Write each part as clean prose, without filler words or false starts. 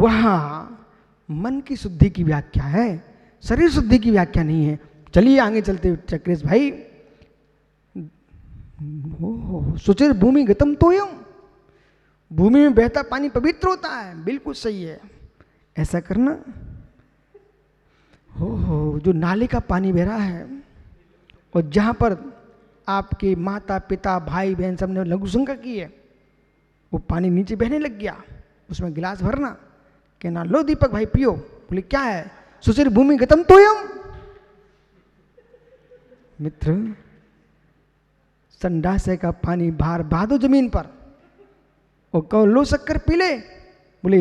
वहाँ मन की शुद्धि की व्याख्या है, शरीर शुद्धि की व्याख्या नहीं है। चलिए आगे चलते चक्रेश भाई। सुचिर भूमि गतम तोयम, भूमि में बहता पानी पवित्र होता है, बिल्कुल सही है। ऐसा करना। हो जो नाले का पानी बह रहा है और जहां पर आपके माता पिता भाई बहन सबने लघु शंका की है, वो पानी नीचे बहने लग गया, उसमें गिलास भरना, कहना लो दीपक भाई पियो। बोले क्या है? सुचिर भूमि गतम तोयम। मित्र, संडासे का पानी बाहर बहा दो जमीन पर और कहो लो शक्कर पी ले। बोले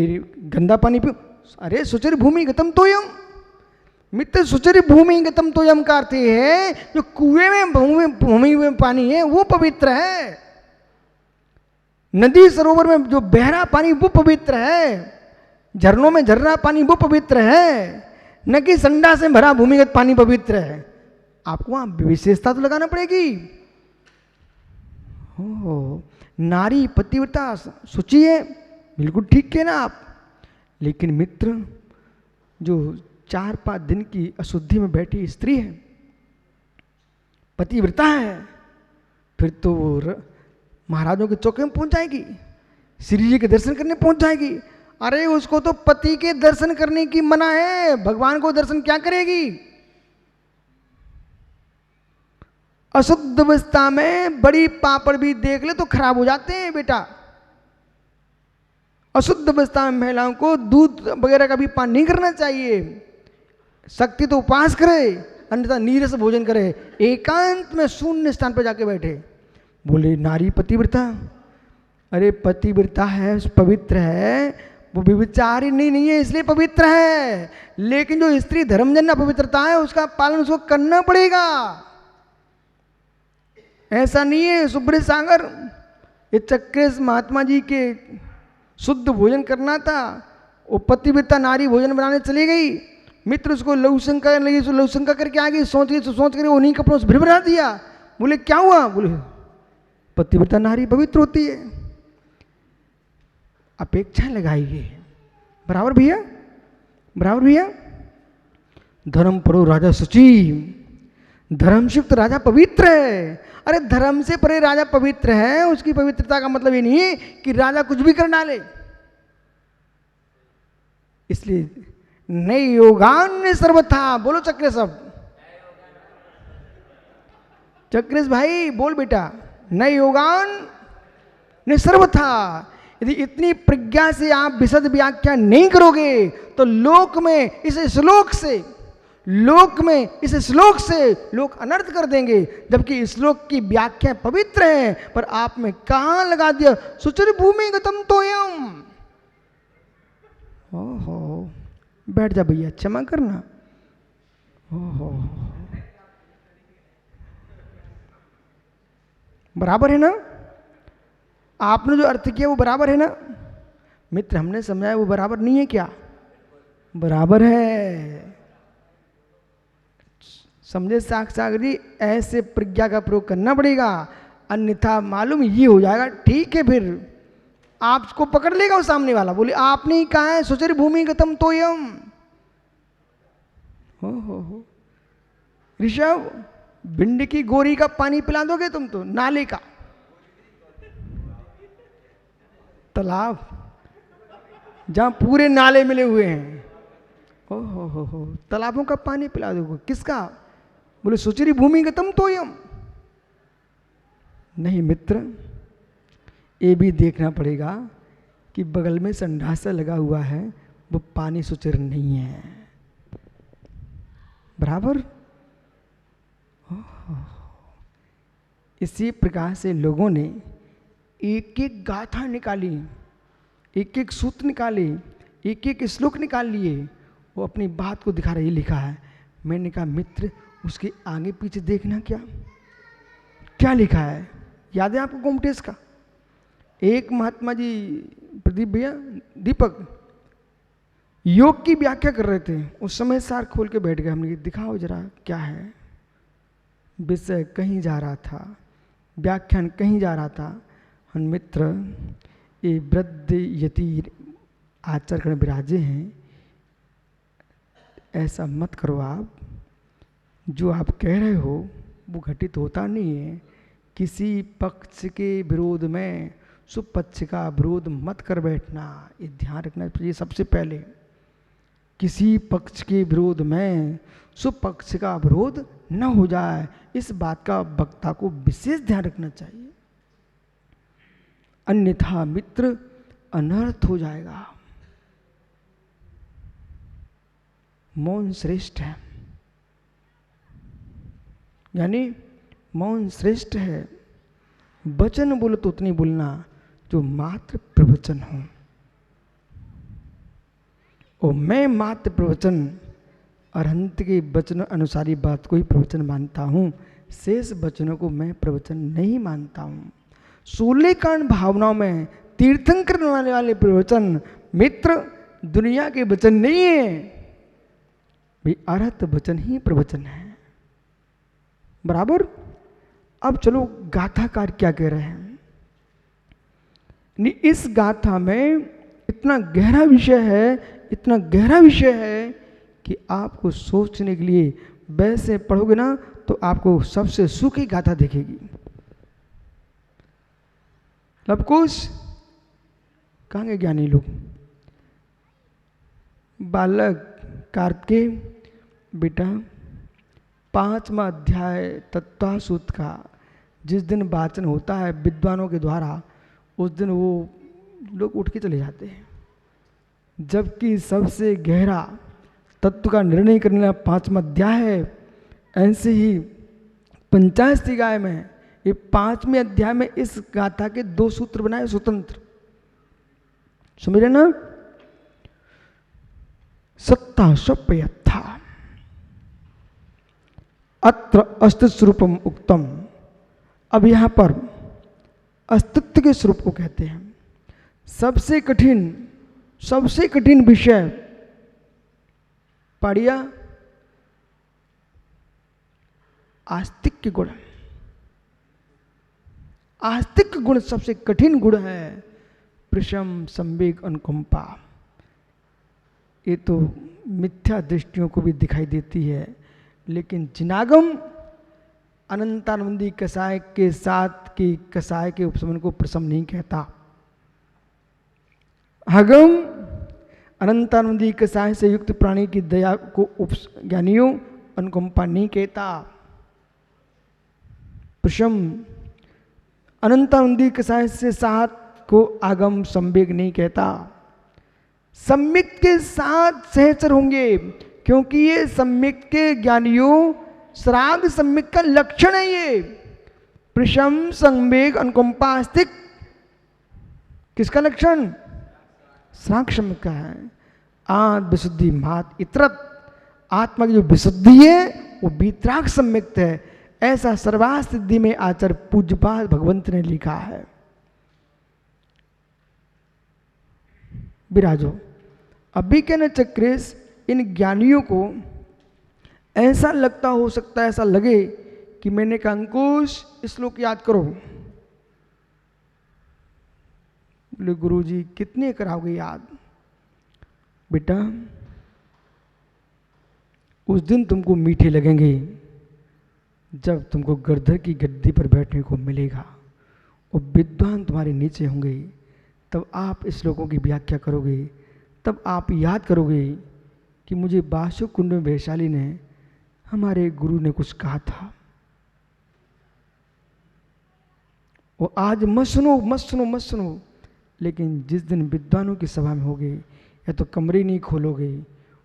गंदा पानी पियो। अरे सुचिर भूमि गतम तोयम। मित्र, सुचिर भूमि गतम तोयम का अर्थ है जो कुएं में भूमि में पानी है वो पवित्र है, नदी सरोवर में जो बहरा पानी वो पवित्र है, झरनों में झरना पानी वो पवित्र है, न कि संडा से भरा भूमिगत पानी पवित्र है। आपको वहां विशेषता तो लगाना पड़ेगी। हो नारी पतिव्रता शुचि है, बिल्कुल ठीक के ना आप। लेकिन मित्र, जो 4-5 दिन की अशुद्धि में बैठी स्त्री है, पतिव्रता है, फिर तो वो महाराजों के चौके में पहुंच जाएगी, श्री जी के दर्शन करने पहुंच जाएगी। अरे उसको तो पति के दर्शन करने की मना है, भगवान को दर्शन क्या करेगी? अशुद्ध अवस्था में बड़ी पापड़ भी देख ले तो खराब हो जाते हैं बेटा। अशुद्ध अवस्था में महिलाओं को दूध वगैरह का भी पान नहीं करना चाहिए। शक्ति तो उपवास करे, अन्यथा नीरस भोजन करे, एकांत में शून्य स्थान पर जाके बैठे। बोले नारी पतिव्रता। अरे पतिव्रता है, पवित्र है, वो व्यभिचारी नहीं है इसलिए पवित्र है। लेकिन जो स्त्री धर्मजन्य अपवित्रता है उसका पालन उसको करना पड़ेगा। ऐसा नहीं है सुब्रत सागर, ये चक्रेश महात्मा जी के शुद्ध भोजन करना था, वो पतिव्रता नारी भोजन बनाने चली गई। मित्र उसको लघुशंका लगी, लघुशंका करके आ गई, सोच कर उन्हीं कपड़ों से भिरभिरा दिया। बोले क्या हुआ? बोले पतिव्रता नारी पवित्र होती है, अपेक्षा लगाई। बराबर भैया, बराबर भैया। धर्म परो राजा शुचि, धर्म शिफ्ट राजा पवित्र है। अरे धर्म से परे राजा पवित्र है, उसकी पवित्रता का मतलब ये नहीं है कि राजा कुछ भी कर डाले। इसलिए नई योगान सर्वथा। बोलो चक्रेश, सब चक्रेश भाई बोल बेटा, नई योगान ने सर्वथा। यदि इतनी प्रज्ञा से आप विशद व्याख्या नहीं करोगे तो लोक में इस श्लोक से लोग अनर्थ कर देंगे। जबकि श्लोक की व्याख्या पवित्र है, पर आप में कहां लगा दिया सुचिर भूमि गतम तोयम। ओहो, बैठ जा भैया, क्षमा करना। ओहो, बराबर है ना? आपने जो अर्थ किया वो बराबर है ना? मित्र, हमने समझाया वो बराबर नहीं है क्या? बराबर है। समझे सागर जी, ऐसे प्रज्ञा का प्रयोग करना पड़ेगा, अन्यथा मालूम ये हो जाएगा ठीक है, फिर आपको पकड़ लेगा वो सामने वाला। बोले आपने ही कहा है सुचिर भूमि गतम तोयम। हो ऋषभ, भिंड की गोरी का पानी पिला दोगे तुम तो, नाले का, तालाब जहां पूरे नाले मिले हुए हैं, हो तालाबों का पानी पिला दोगे। किसका? बोले सुचिरी भूमि गतम तोयम। नहीं मित्र, ये भी देखना पड़ेगा कि बगल में संडासा लगा हुआ है, वो पानी सुचिर नहीं है। बराबर। इसी प्रकार से लोगों ने एक एक गाथा निकाली, एक एक सूत्र निकाले, एक एक श्लोक निकाल लिए, वो अपनी बात को दिखा रही। लिखा है, मैंने कहा मित्र उसके आगे पीछे देखना क्या लिखा है। याद है आपको गोमटेश का? एक महात्मा जी प्रदीप भैया दीपक योग की व्याख्या कर रहे थे, उस समय सार खोल के बैठ गए। हमने दिखाओ जरा क्या है। विषय कहीं जा रहा था, व्याख्यान कहीं जा रहा था। हम मित्र ये वृद्ध यति आचरण विराजे हैं, ऐसा मत करो आप। जो आप कह रहे हो वो घटित होता नहीं है। किसी पक्ष के विरोध में सुपक्ष का विरोध मत कर बैठना, ये ध्यान रखना चाहिए सबसे पहले। किसी पक्ष के विरोध में सुपक्ष का विरोध न हो जाए, इस बात का वक्ता को विशेष ध्यान रखना चाहिए, अन्यथा मित्र अनर्थ हो जाएगा। मौन श्रेष्ठ है, यानी मौन श्रेष्ठ है। वचन बोलो तो उतनी बोलना जो मात्र प्रवचन हो। और मैं मात्र प्रवचन अरहंत के वचन अनुसारी बात को ही प्रवचन मानता हूँ, शेष वचनों को मैं प्रवचन नहीं मानता हूँ। 16 कांड भावनाओं में तीर्थंकर करने वाले प्रवचन मित्र दुनिया के वचन नहीं है, भी अरहत वचन ही प्रवचन है। बराबर। अब चलो गाथाकार क्या कह रहे हैं। इस गाथा में इतना गहरा विषय है, इतना गहरा विषय है कि आपको सोचने के लिए, वैसे पढ़ोगे ना तो आपको सबसे सुखी गाथा दिखेगी। लवकुश कहाँ गए ज्ञानी लोग। बालक कार्तिकेय बेटा 5वां अध्याय तत्वासूत का जिस दिन वाचन होता है विद्वानों के द्वारा, उस दिन वो लोग उठ के चले जाते हैं, जबकि सबसे गहरा तत्व का निर्णय करने वाला 5वां अध्याय है। ऐसे ही पंचाशती गाय में ये 5वें अध्याय में इस गाथा के 2 सूत्र बनाए स्वतंत्र। समझ रहे ना। सत्ता स्वप्यथा अत्र अस्तित्व स्वरूपम उक्तम। अब यहां पर अस्तित्व के स्वरूप को कहते हैं। सबसे कठिन विषय पढ़िया आस्तिक के गुण। आस्तिक गुण सबसे कठिन गुण है। प्रशम संवेग अनुकंपा, ये तो मिथ्या दृष्टियों को भी दिखाई देती है, लेकिन जिनागम अनंतानंदी कसाय के साथ की कसाय के उपशमन को प्रशम नहीं कहता। हगम अनंतानंदी कसाय से युक्त प्राणी की दया को ज्ञानियों अनुकंपा नहीं कहता। प्रशम अनंतानंदी कसाय से साथ को आगम संवेग नहीं कहता। सम्यक के साथ सहचर होंगे, क्योंकि ये सम्यक के ज्ञानियों श्राग सम्यक का लक्षण है। ये प्रशम संवेग अनुकंपा आस्तिक किसका लक्षण? श्राग सम्यक का है। आत्म विशुद्धि मात इतरत, आत्मा की जो विशुद्धि है वो वितराग सम्यक है। ऐसा सर्वासिद्धि में आचार्य पूज्यपाद भगवंत ने लिखा है। विराजो अभी के न चक्रेश इन ज्ञानियों को ऐसा लगता, हो सकता है ऐसा लगे कि मैंने कहा अंकुश श्लोक याद करो। बोले गुरुजी कितने कराओगे याद? बेटा उस दिन तुमको मीठे लगेंगे जब तुमको गर्दर की गद्दी पर बैठने को मिलेगा और विद्वान तुम्हारे नीचे होंगे, तब आप इस श्लोकों की व्याख्या करोगे। तब आप याद करोगे कि मुझे बासु कुंड में वैशाली ने, हमारे गुरु ने कुछ कहा था। वो आज मत सुनो मत सुनो मत सुनो, लेकिन जिस दिन विद्वानों की सभा में होगे या तो कमरे नहीं खोलोगे,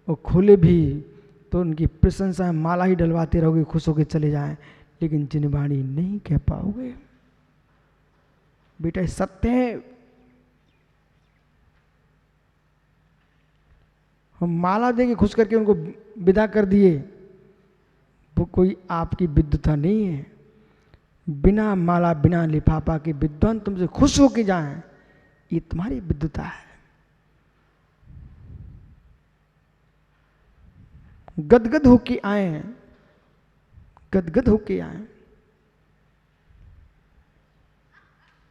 और खोले भी तो उनकी प्रशंसा माला ही डलवाते रहोगे, खुश होकर चले जाएं, लेकिन जिनवाणी नहीं कह पाओगे। बेटा सत्य है। हम माला देके खुश करके उनको विदा कर दिए, वो कोई आपकी विद्वता नहीं है। बिना माला बिना लिफाफा के विद्वान तुमसे खुश होके जाएं, ये तुम्हारी विद्वता है। गदगद होके आए, गदगद होके आए।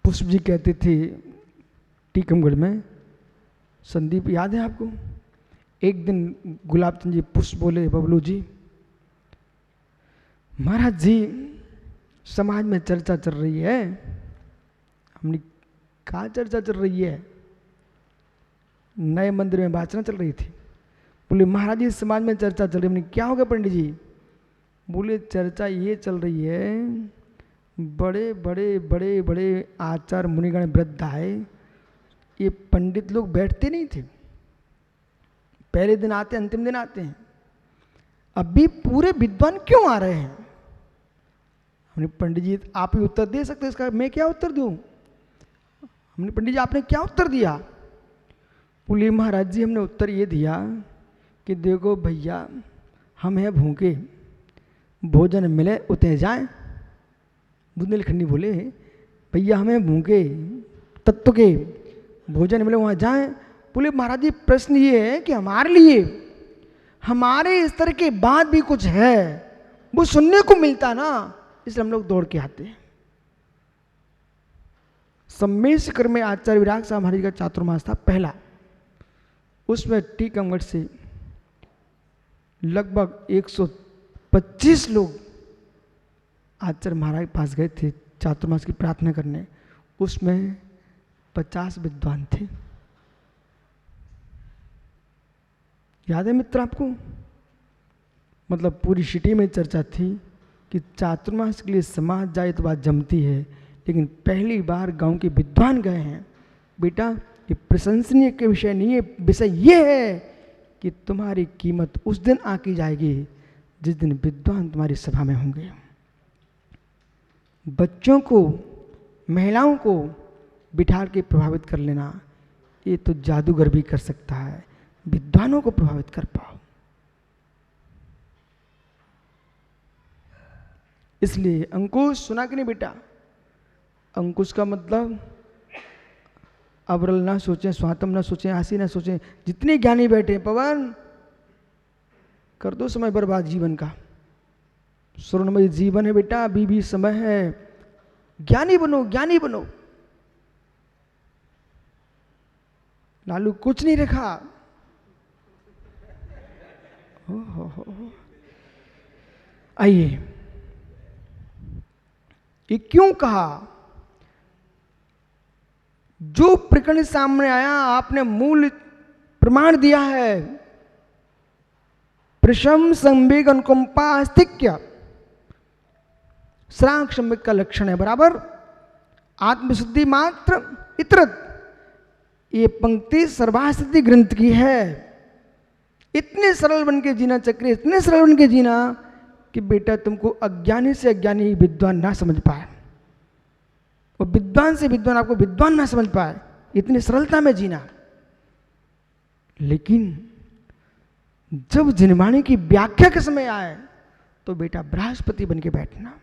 पुष्प जी कहते थे टीकमगढ़ में, संदीप याद है आपको? एक दिन गुलाब चंद जी पुष्प बोले, बबलू जी, महाराज जी समाज में चर्चा चल रही है। हमने कहा चर्चा चल रही है? नए मंदिर में वाचना चल रही थी। बोले महाराज जी समाज में चर्चा चल रही है। हमने क्या हो गया पंडित जी? बोले चर्चा ये चल रही है, बड़े बड़े बड़े बड़े आचार्य मुनिगण वृद्ध आए, ये पंडित लोग बैठते नहीं थे, पहले दिन आते अंतिम दिन आते हैं, अभी पूरे विद्वान क्यों आ रहे हैं? हमने पंडित जी आप ही उत्तर दे सकते हैं इसका, मैं क्या उत्तर दूं? हमने पंडित जी आपने क्या उत्तर दिया? बोले महाराज जी हमने उत्तर ये दिया कि देखो भैया हम हैं भूखे, भोजन मिले उतने जाए। बुंदेलखंडी बोले भैया हमें भूखे तत्व के, भोजन मिले वहाँ जाएं। बोले महाराज जी प्रश्न ये है कि हमारे लिए हमारे स्तर के बाद भी कुछ है, वो सुनने को मिलता ना, इसलिए हम लोग दौड़ के आते हैं। सम्मेश कर में आचार्य विराग साहब महाराज का चातुर्मास था पहला, उसमें टीकमगढ़ से लगभग 125 लोग आचार्य महाराज के पास गए थे चातुर्मास की प्रार्थना करने, उसमें 50 विद्वान थे। याद है मित्र आपको? मतलब पूरी सिटी में चर्चा थी कि चातुर्मास के लिए समाज जाए तो बात जमती है, लेकिन पहली बार गांव के विद्वान गए हैं। बेटा ये प्रशंसनीय के विषय नहीं है, विषय ये है कि तुम्हारी कीमत उस दिन आकी जाएगी जिस दिन विद्वान तुम्हारी सभा में होंगे। बच्चों को महिलाओं को बिठा के प्रभावित कर लेना ये तो जादूगर भी कर सकता है, विद्वानों को प्रभावित कर पाओ। इसलिए अंकुश सुना कि नहीं बेटा? अंकुश का मतलब अवरल ना सोचें, स्वातम ना सोचें, आसी ना सोचें। जितने ज्ञानी बैठे पवन कर दो समय बर्बाद जीवन का। स्वर्णमय जीवन है बेटा, अभी भी समय है, ज्ञानी बनो ज्ञानी बनो। लालू कुछ नहीं रखा। आइए, ये क्यों कहा? जो प्रकरण सामने आया आपने मूल प्रमाण दिया है, प्रशम संवेग अनुकंपा अस्तिक्य श्रांक संवेग का लक्षण है, बराबर आत्मशुद्धि मात्र इतरत। ये पंक्ति सर्वास्थिति ग्रंथ की है। इतने सरल बन के जीना चक्र, इतने सरल बन के जीना कि बेटा तुमको अज्ञानी से अज्ञानी विद्वान ना समझ पाए और विद्वान से विद्वान आपको विद्वान ना समझ पाए, इतनी सरलता में जीना। लेकिन जब जिनवाणी की व्याख्या के समय आए तो बेटा बृहस्पति बन के बैठना,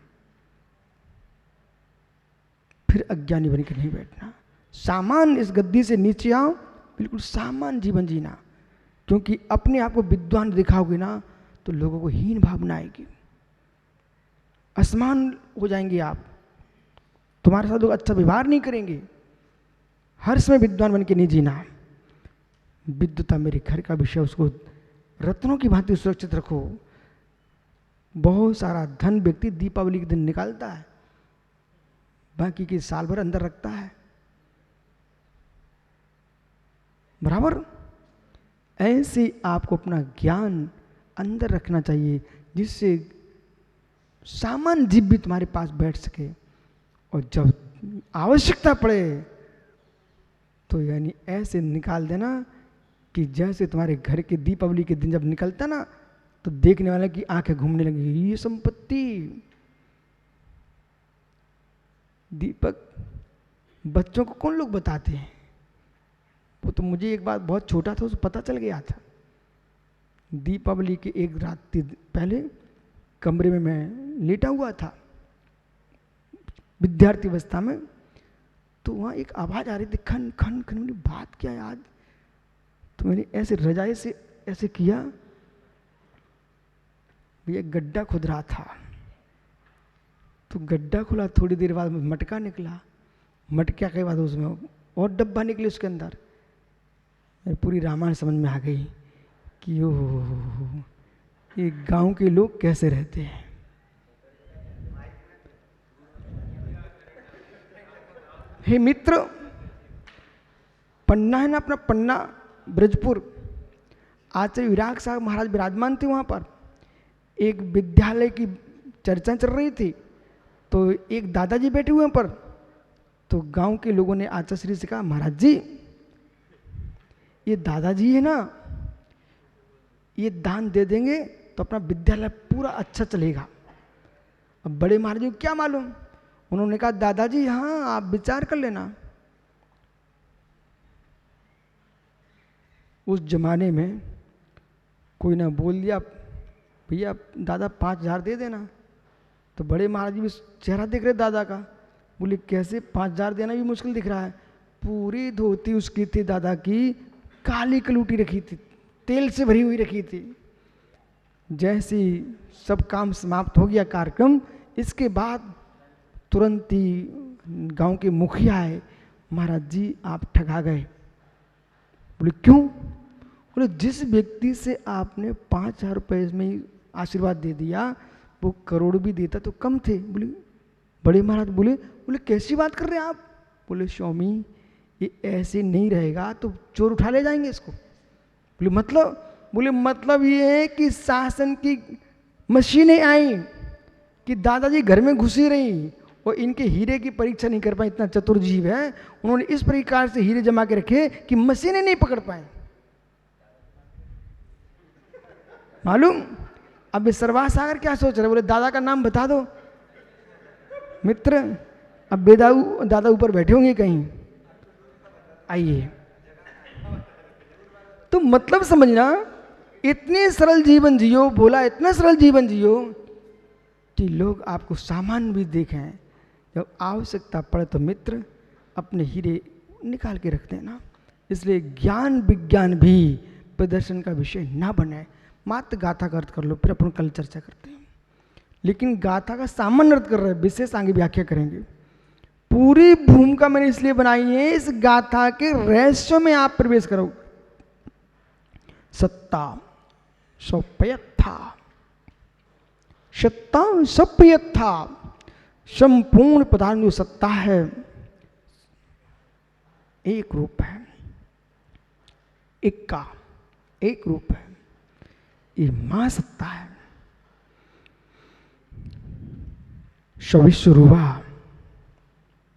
फिर अज्ञानी बन के नहीं बैठना। सामान्य इस गद्दी से नीचे आओ, बिल्कुल सामान्य जीवन जीना, क्योंकि अपने आप को विद्वान दिखाओगे ना तो लोगों को हीन भावना आएगी, असमान हो जाएंगे आप, तुम्हारे साथ लोग अच्छा व्यवहार नहीं करेंगे। हर समय विद्वान बन के नहीं जीना। विद्वता मेरे घर का विषय, उसको रत्नों की भांति सुरक्षित रखो। बहुत सारा धन व्यक्ति दीपावली के दिन निकालता है, बाकी की साल भर अंदर रखता है, बराबर। ऐसे आपको अपना ज्ञान अंदर रखना चाहिए जिससे सामान्य जीव भी तुम्हारे पास बैठ सके, और जब आवश्यकता पड़े तो यानी ऐसे निकाल देना कि जैसे तुम्हारे घर के दीपावली के दिन जब निकलता ना तो देखने वाले की आंखें घूमने लगी, ये संपत्ति। दीपक बच्चों को कौन लोग बताते हैं? वो तो मुझे एक बार बहुत छोटा था उसे पता चल गया था। दीपावली के एक रात पहले कमरे में मैं लेटा हुआ था विद्यार्थी अवस्था में, तो वहाँ एक आवाज़ आ रही थी, खन खन खन। मैंने बात क्या है आज? तो मैंने ऐसे रजाई से ऐसे किया, भैया गड्ढा खुद रहा था। तो गड्ढा खुला, थोड़ी देर बाद मटका निकला, मटका के बाद उसमें और डब्बा निकले उसके अंदर। पूरी रामायण समझ में आ गई कि ओ ये गांव के लोग कैसे रहते हैं। हे मित्र, पन्ना है ना अपना, पन्ना ब्रजपुर, आचार्य विराग साहब महाराज विराजमान थे वहाँ पर। एक विद्यालय की चर्चा चल रही थी, तो एक दादाजी बैठे हुए पर, तो गांव के लोगों ने आचार्य श्री से कहा, महाराज जी ये दादाजी है ना, ये दान दे देंगे तो अपना विद्यालय पूरा अच्छा चलेगा। अब बड़े महाराज जी को क्या मालूम, उन्होंने कहा दादाजी हाँ आप विचार कर लेना। उस जमाने में कोई ना बोल दिया, भैया दादा 5,000 दे देना, तो बड़े महाराज जी भी चेहरा देख रहे दादा का, बोले कैसे 5,000 देना भी मुश्किल दिख रहा है। पूरी धोती उसकी थी दादा की, काली कलूटी रखी थी, तेल से भरी हुई रखी थी। जैसे सब काम समाप्त हो गया कार्यक्रम, इसके बाद तुरंत ही गांव के मुखिया आए, महाराज जी आप ठगा गए। बोले क्यों? बोले जिस व्यक्ति से आपने 5,000 रुपये में आशीर्वाद दे दिया, वो करोड़ भी देता तो कम थे। बोले बड़े महाराज बोले कैसी बात कर रहे हैं आप? बोले स्वामी ये ऐसे नहीं रहेगा तो चोर उठा ले जाएंगे इसको। बोले मतलब? बोले मतलब ये है कि शासन की मशीनें आई कि दादाजी घर में घुसी रही और इनके हीरे की परीक्षा नहीं कर पाए, इतना चतुर जीव है, उन्होंने इस प्रकार से हीरे जमा के रखे कि मशीनें नहीं पकड़ पाए। मालूम? अब सर्वा सागर क्या सोच रहे? बोले दादा का नाम बता दो। मित्र अब बेदाऊ दादा ऊपर बैठे होंगे कहीं, आइए। तो मतलब समझना, इतने सरल जीवन जियो, बोला इतना सरल जीवन जियो कि लोग आपको सामान भी देखें, जब आवश्यकता पड़े तो मित्र अपने हीरे निकाल के रखते हैं ना। इसलिए ज्ञान विज्ञान भी प्रदर्शन का विषय ना बने, मात्र गाथा का अर्थ कर लो, फिर अपन कल चर्चा करते हैं। लेकिन गाथा का सामान्य अर्थ कर रहे हैं, विशेष आगे व्याख्या करेंगे। पूरी भूमिका मैंने इसलिए बनाई है, इस गाथा के रहस्यों में आप प्रवेश करो। सत्ता सौप्यथा, सत्ता सौप्यथा, संपूर्ण पदार्थ जो सत्ता है एक रूप है, एक रूप है, ये मां सत्ता है। सविश्वरूपा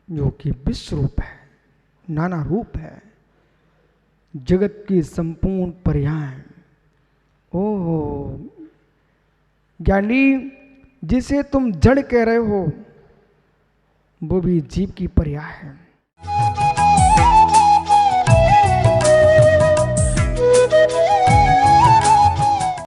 जो कि विश्व रूप है, नाना रूप है, जगत की संपूर्ण पर्याय। ओहो ज्ञानी, जिसे तुम जड़ कह रहे हो वो भी जीव की पर्याय है।